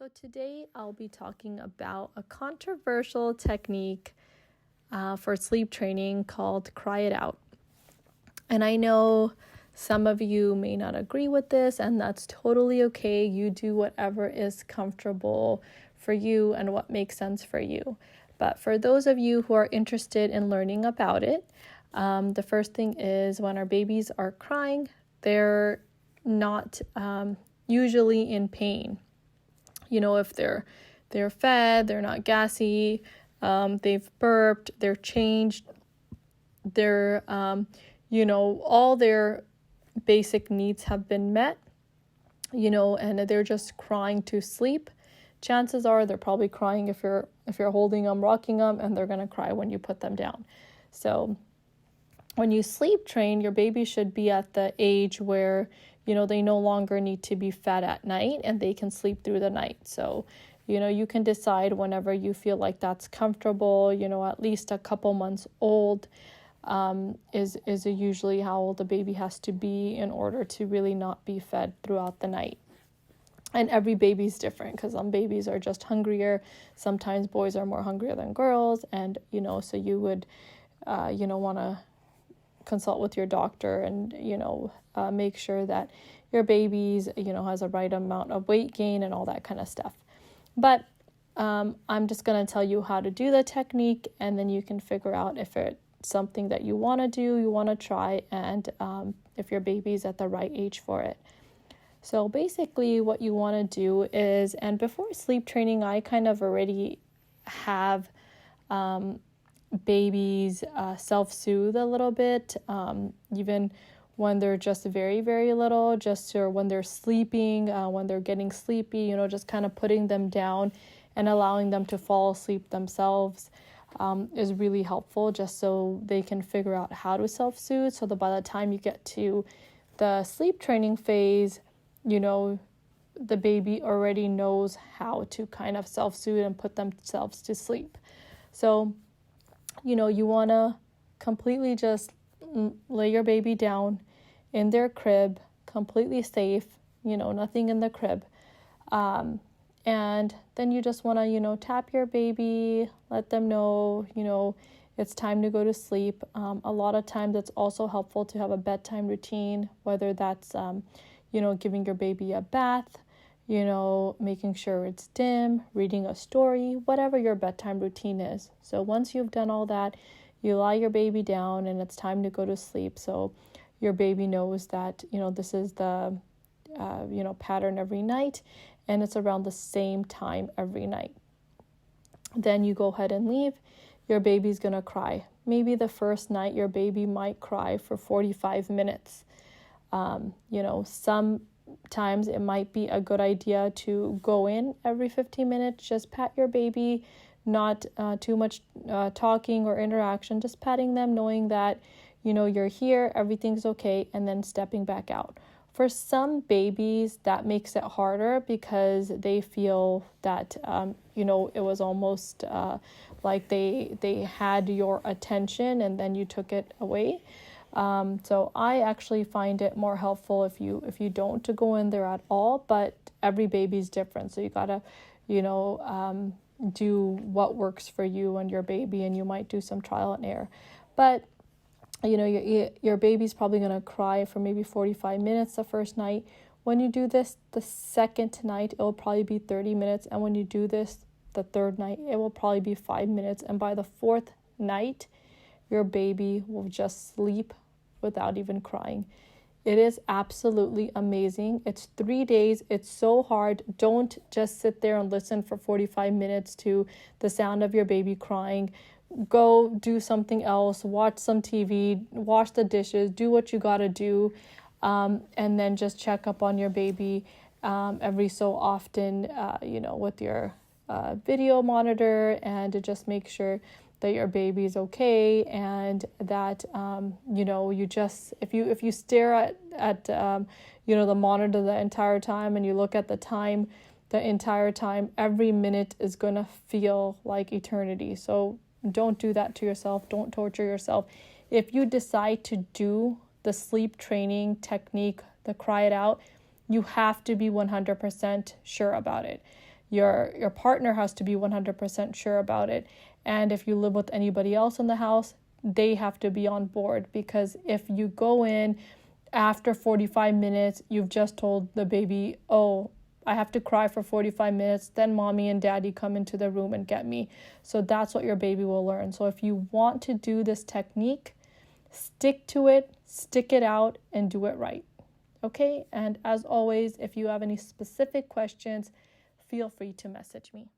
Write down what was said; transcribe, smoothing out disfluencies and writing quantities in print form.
So today I'll be talking about a controversial technique for sleep training called Cry It Out. And I know some of you may not agree with this, and that's totally okay. You do whatever is comfortable for you and what makes sense for you. But for those of you who are interested in learning about it, the first thing is when our babies are crying, they're not usually in pain. You know, if they're fed, they're not gassy, they've burped, they're changed, they're, all their basic needs have been met, and they're just crying to sleep. Chances are they're probably crying if you're holding them, rocking them, and they're going to cry when you put them down. So when you sleep train, your baby should be at the age where they no longer need to be fed at night and they can sleep through the night. So, you can decide whenever you feel like that's comfortable, at least a couple months old is usually how old the baby has to be in order to really not be fed throughout the night. And every baby's different because some babies are just hungrier. Sometimes boys are more hungrier than girls. And, so you would, want to consult with your doctor and, make sure that your baby's, has a right amount of weight gain and all that kind of stuff. But I'm just going to tell you how to do the technique, and then you can figure out if it's something that you want to do, you want to try, and if your baby's at the right age for it. So basically what you want to do is, and before sleep training, I kind of already have babies self-soothe a little bit, even when they're just very, very little, or when they're sleeping, when they're getting sleepy, just kind of putting them down and allowing them to fall asleep themselves is really helpful, just so they can figure out how to self-soothe, so that by the time you get to the sleep training phase, the baby already knows how to kind of self-soothe and put themselves to sleep. So, you want to completely just lay your baby down in their crib, completely safe, nothing in the crib. And then you just want to, tap your baby, let them know, it's time to go to sleep. A lot of times it's also helpful to have a bedtime routine, whether that's, giving your baby a bath, making sure it's dim, reading a story, whatever your bedtime routine is. So once you've done all that, you lie your baby down and it's time to go to sleep. So your baby knows that, this is the, pattern every night, and it's around the same time every night. Then you go ahead and leave. Your baby's going to cry. Maybe the first night your baby might cry for 45 minutes. Sometimes it might be a good idea to go in every 15 minutes, just pat your baby, not too much talking or interaction, just patting them, knowing that, you're here, everything's okay, and then stepping back out. For some babies, that makes it harder because they feel that, it was almost like they had your attention and then you took it away. So I actually find it more helpful if you don't to go in there at all, but every baby's different. So you gotta, do what works for you and your baby, and you might do some trial and error. But, your baby's probably going to cry for maybe 45 minutes the first night. When you do this the second night, it will probably be 30 minutes. And when you do this the third night, it will probably be 5 minutes. And by the fourth night, your baby will just sleep without even crying. It is absolutely amazing. It's 3 days. It's so hard. Don't just sit there and listen for 45 minutes to the sound of your baby crying. Go do something else, watch some TV, wash the dishes, do what you gotta do, and then just check up on your baby every so often, with your video monitor, and to just make sure that your baby is okay, and that you just if you stare at the monitor the entire time and you look at the time the entire time, every minute is going to feel like eternity. So don't do that to yourself. Don't torture yourself. If you decide to do the sleep training technique, the Cry It Out, you have to be 100% sure about it. your partner has to be 100% sure about it. And if you live with anybody else in the house, they have to be on board, because if you go in after 45 minutes, you've just told the baby, oh, I have to cry for 45 minutes, then mommy and daddy come into the room and get me. So that's what your baby will learn. So if you want to do this technique, stick to it, stick it out, and do it right. Okay? And as always, if you have any specific questions, feel free to message me.